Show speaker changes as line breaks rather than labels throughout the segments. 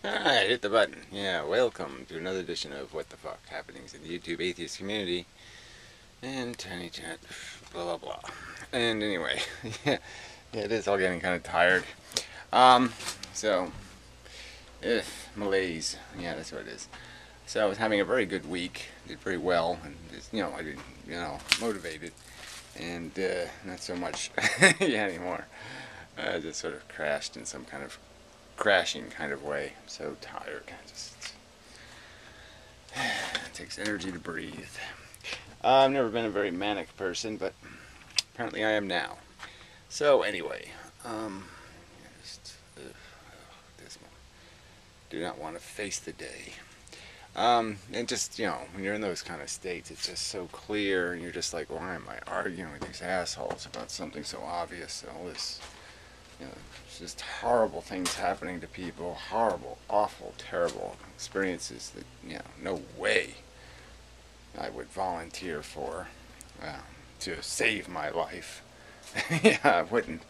Alright, hit the button. Yeah, welcome to another edition of What the Fuck Happenings in the YouTube Atheist Community and Tiny Chat, blah blah blah. And anyway, yeah, it is all getting kind of tired. So, malaise. Yeah, that's what it is. So I was having a very good week, did very well, and just, I did, motivated, and not so much yeah, anymore. I just sort of crashed in some kind of crashing kind of way. I'm so tired. It takes energy to breathe. I've never been a very manic person, but apparently I am now. So anyway, dismal. Do not want to face the day. And just, when you're in those kind of states, it's just so clear, and you're just like, why am I arguing with these assholes about something so obvious? All this, it's just horrible things happening to people, horrible, awful, terrible experiences that, no way I would volunteer for to save my life. Yeah, I wouldn't.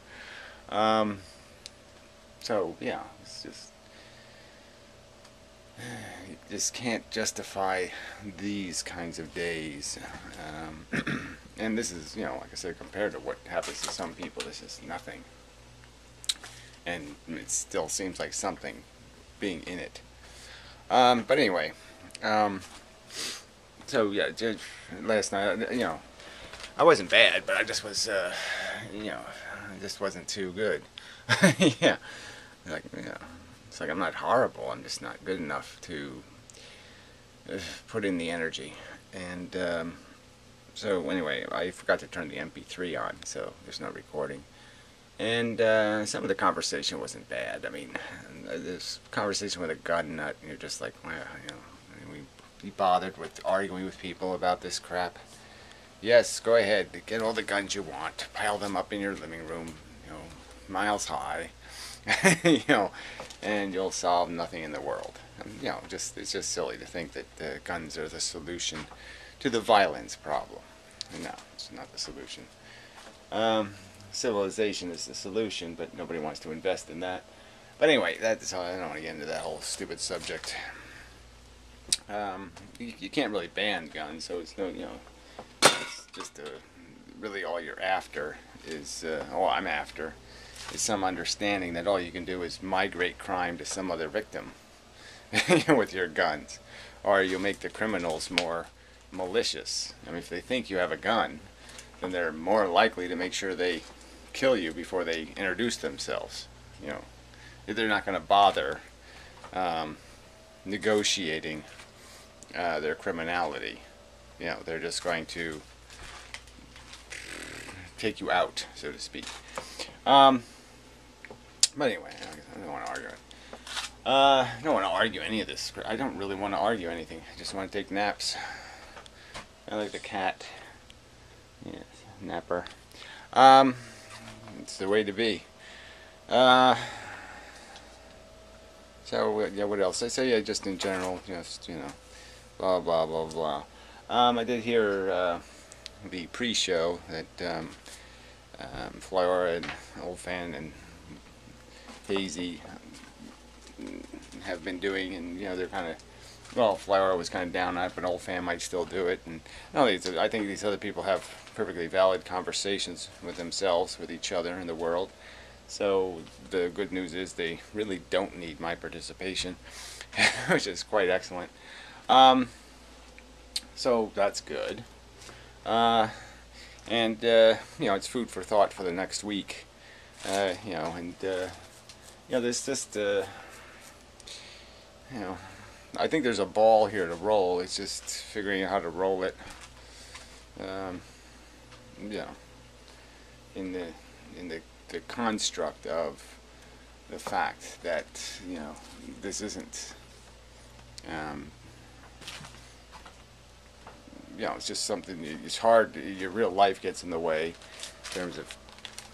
So, yeah, it's just, you just can't justify these kinds of days. And this is, like I said, compared to what happens to some people, this is nothing. And it still seems like something being in it. But anyway, so yeah, last night, I wasn't bad, but I just was, it just wasn't too good. Yeah, like, it's like I'm not horrible, I'm just not good enough to put in the energy. And so anyway, I forgot to turn the MP3 on, so there's no recording. And some of the conversation wasn't bad. I mean, this conversation with a gun nut, and you're just like, well, we be bothered with arguing with people about this crap. Yes, go ahead, get all the guns you want, pile them up in your living room, miles high, and you'll solve nothing in the world. And, it's just silly to think that guns are the solution to the violence problem. No, it's not the solution. Civilization is the solution, but nobody wants to invest in that. But anyway, that's all. I don't want to get into that whole stupid subject. You can't really ban guns, so it's no, it's just really all you're after is, all I'm after is some understanding that all you can do is migrate crime to some other victim with your guns, or you'll make the criminals more malicious. I mean, if they think you have a gun, then they're more likely to make sure they kill you before they introduce themselves. They're not going to bother negotiating their criminality. They're just going to take you out, so to speak. But anyway, I don't want to argue it. I don't want to argue any of this. I don't really want to argue anything. I just want to take naps. I like the cat. Yes, napper. It's the way to be. So yeah, what else? I say, just in general, just blah blah blah blah. I did hear the pre-show that Flora and Old Fan and Hazy have been doing, and they're kind of, well, Flower was kind of down on it, but Old Fan might still do it. And I think these other people have perfectly valid conversations with themselves, with each other, in the world. So the good news is they really don't need my participation, which is quite excellent. So that's good. And it's food for thought for the next week. There's just I think there's a ball here to roll. It's just figuring out how to roll it. In the construct of the fact that this isn't. It's just something. It's hard. Your real life gets in the way in terms of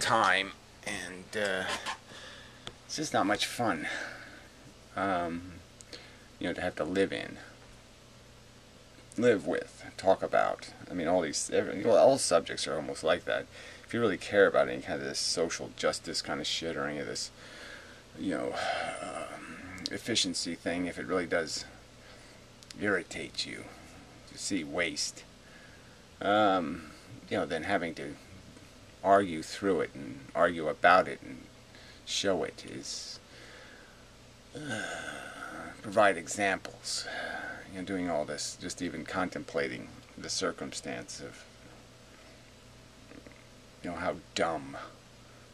time, and it's just not much fun. To have to live with, talk about. I mean, all subjects are almost like that. If you really care about any kind of this social justice kind of shit, or any of this, efficiency thing, if it really does irritate you to see waste, then having to argue through it and argue about it and show it is provide examples. Doing all this, just even contemplating the circumstance of how dumb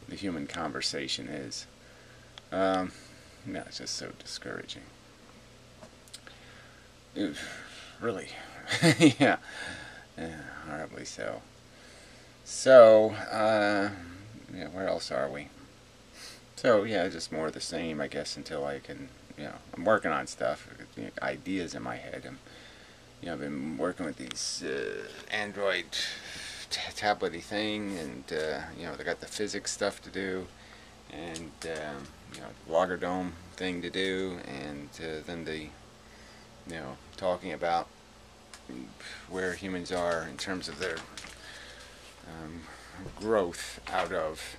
the human conversation is. It's just so discouraging. Really. yeah. Horribly so. So, where else are we? So, just more of the same, I guess, until I can, I'm working on stuff, ideas in my head. I've been working with these Android tablet-y thing, and, they got the physics stuff to do, and, the Logger thing to do, and then the, talking about where humans are in terms of their growth out of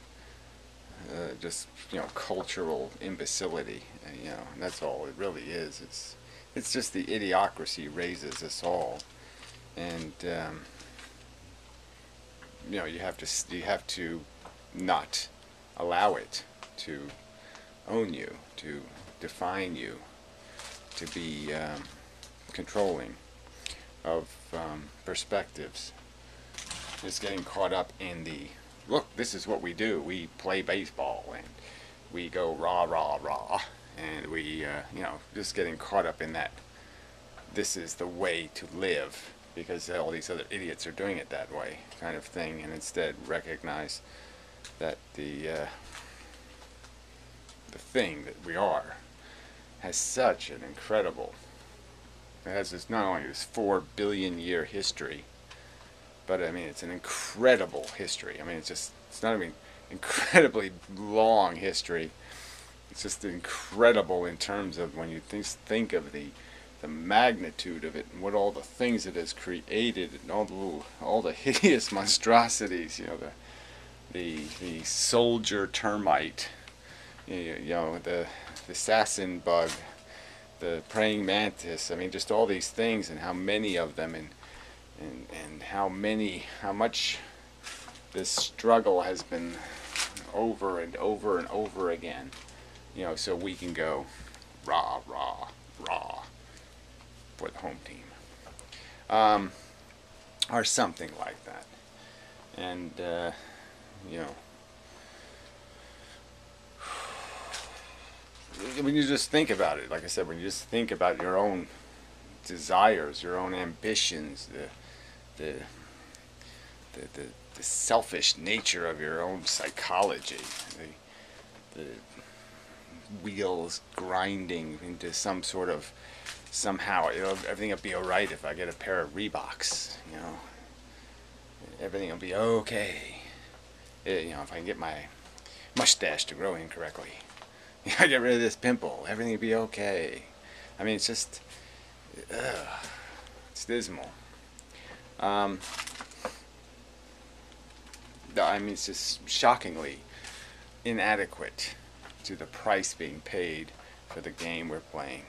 just cultural imbecility, and that's all it really is. It's just the idiocracy raises us all, and you have to not allow it to own you, to define you, to be controlling of perspectives. Just getting caught up in the, look, this is what we do. We play baseball and we go rah, rah, rah. And we, just getting caught up in that. This is the way to live because all these other idiots are doing it that way kind of thing. And instead recognize that the thing that we are has such an incredible, it has this, not only this 4 billion year history, but I mean it's an incredible history. I mean it's not even incredibly long history. It's just incredible in terms of when you think of the magnitude of it and what all the things it has created and all the hideous monstrosities. The soldier termite, the assassin bug, the praying mantis. I mean, just all these things, and how many of them, and how much this struggle has been over and over and over again. So we can go rah, rah, rah for the home team, or something like that. And when you just think about it, like I said, when you just think about your own desires, your own ambitions, the selfish nature of your own psychology, the wheels grinding into some sort of, somehow, everything will be alright if I get a pair of Reeboks, everything will be okay, if I can get my mustache to grow in correctly, I get rid of this pimple, everything will be okay. I mean, it's just, it's dismal. I mean, it's just shockingly inadequate to the price being paid for the game we're playing.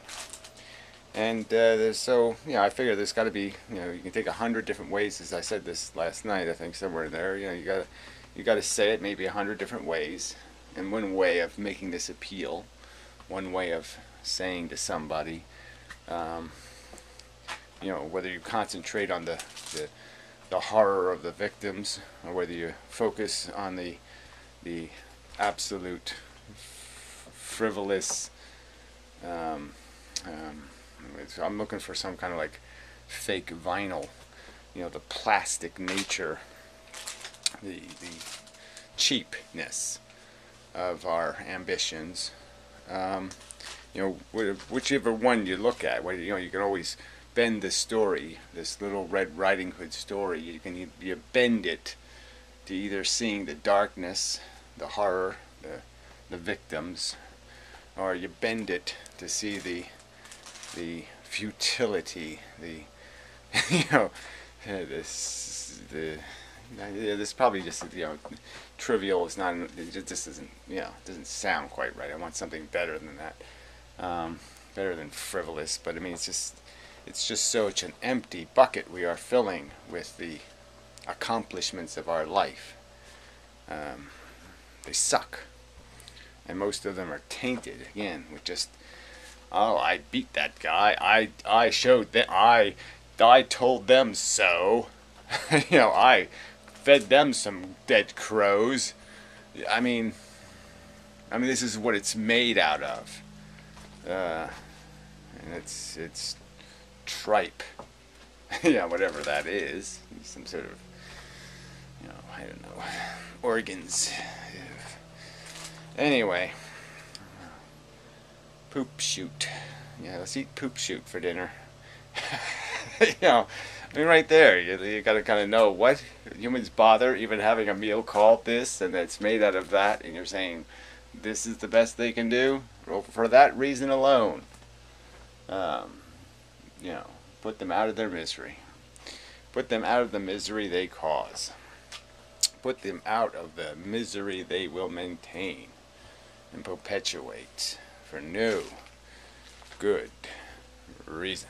And I figure there's got to be, you can take 100 different ways, as I said this last night, I think somewhere there, you got to say it maybe 100 different ways. And one way of making this appeal, one way of saying to somebody, whether you concentrate on the horror of the victims, or whether you focus on the absolute frivolous, I'm looking for some kind of like fake vinyl, the plastic nature, the cheapness of our ambitions. Whichever one you look at, you can always bend the story, this little Red Riding Hood story. You bend it to either seeing the darkness, the horror, the victims, or you bend it to see the futility, this probably just, trivial is not, it just doesn't, doesn't sound quite right. I want something better than that. Better than frivolous, but I mean it's just such an empty bucket we are filling with the accomplishments of our life. They suck, and most of them are tainted again with just, oh, I beat that guy. I showed that I told them so. You know, I fed them some dead crows. I mean, this is what it's made out of, and it's tripe. Yeah, whatever that is, some sort of, you know, I don't know, organs. Anyway, poop shoot. Yeah, let's eat poop shoot for dinner. You know, I mean, right there, you got to kind of know what humans bother even having a meal called this, and it's made out of that, and you're saying this is the best they can do. Well, for that reason alone, you know, put them out of their misery. Put them out of the misery they cause. Put them out of the misery they will maintain and perpetuate for no good reason.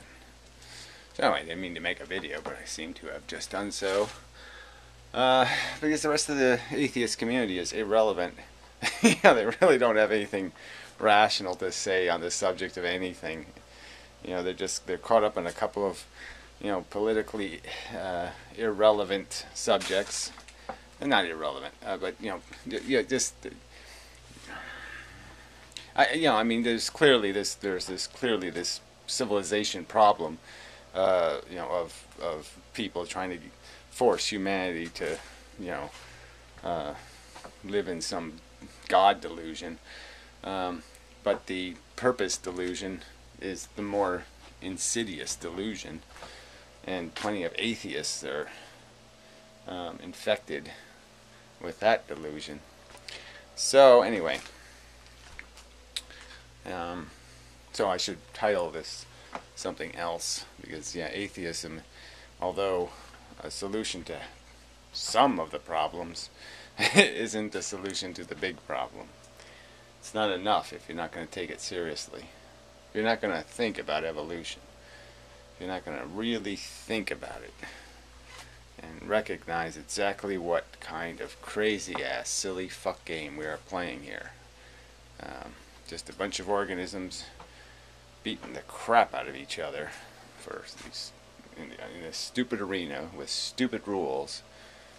So anyway, I didn't mean to make a video, but I seem to have just done so. Because the rest of the atheist community is irrelevant. Yeah, they really don't have anything rational to say on the subject of anything. You know, they're caught up in a couple of, you know, politically irrelevant subjects. They're not irrelevant, but you know, just. You know, I mean, there's clearly this civilization problem, you know, of people trying to force humanity to, you know, live in some God delusion. But the purpose delusion is the more insidious delusion, and plenty of atheists are infected with that delusion. So anyway. So I should title this something else, because yeah, atheism, although a solution to some of the problems, isn't a solution to the big problem. It's not enough if you're not going to take it seriously. If you're not going to think about evolution. If you're not going to really think about it and recognize exactly what kind of crazy ass silly fuck game we are playing here. Just a bunch of organisms beating the crap out of each other for these in a stupid arena with stupid rules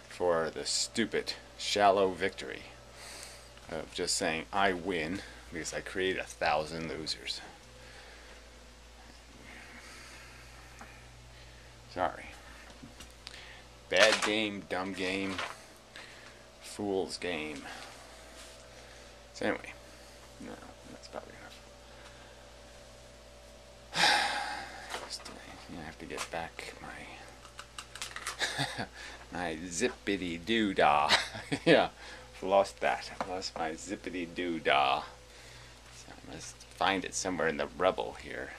for the stupid shallow victory of just saying I win because I create 1,000 losers. Sorry. Bad game, dumb game, fool's game. So anyway, no, that's probably enough. Just, I have to get back my my zippity doo dah. Yeah, lost that. I lost my zippity doo dah. So I must find it somewhere in the rubble here.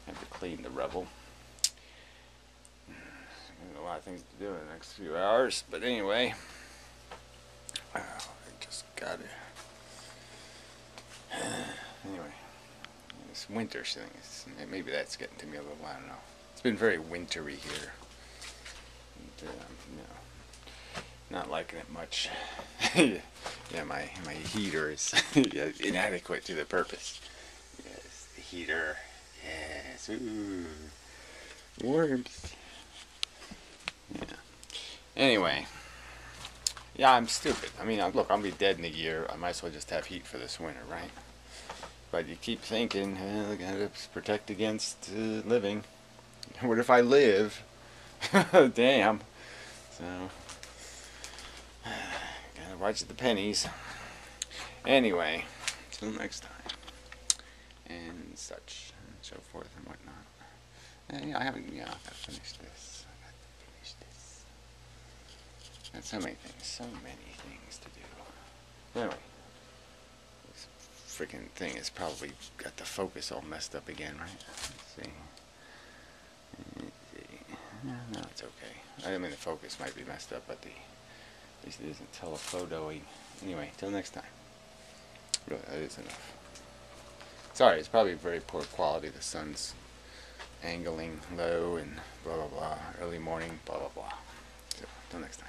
I have to clean the rubble. There's a lot of things to do in the next few hours, but anyway, I just got it. Anyway, this winter thing maybe that's getting to me a little. I don't know. It's been very wintry here. And, you know, not liking it much. Yeah, my heater is inadequate to the purpose. Yes, the heater. Yes, ooh, warmth. Yeah. Anyway, yeah, I'm stupid. I mean, look, I'll be dead in a year. I might as well just have heat for this winter, right? But you keep thinking, I gotta protect against living. What if I live? Damn. So, gotta watch the pennies. Anyway, till next time. And such, and so forth and whatnot. Yeah, I haven't, yeah, I've got to finish this. Got so many things to do. Anyway, this freaking thing has probably got the focus all messed up again, right? Let's see. No, it's okay. I mean, the focus might be messed up, but at least it isn't telephotoing. Anyway, till next time. Really, that is enough. Sorry, it's probably very poor quality. The sun's angling low and blah blah blah. Early morning, blah blah blah. So, until next time.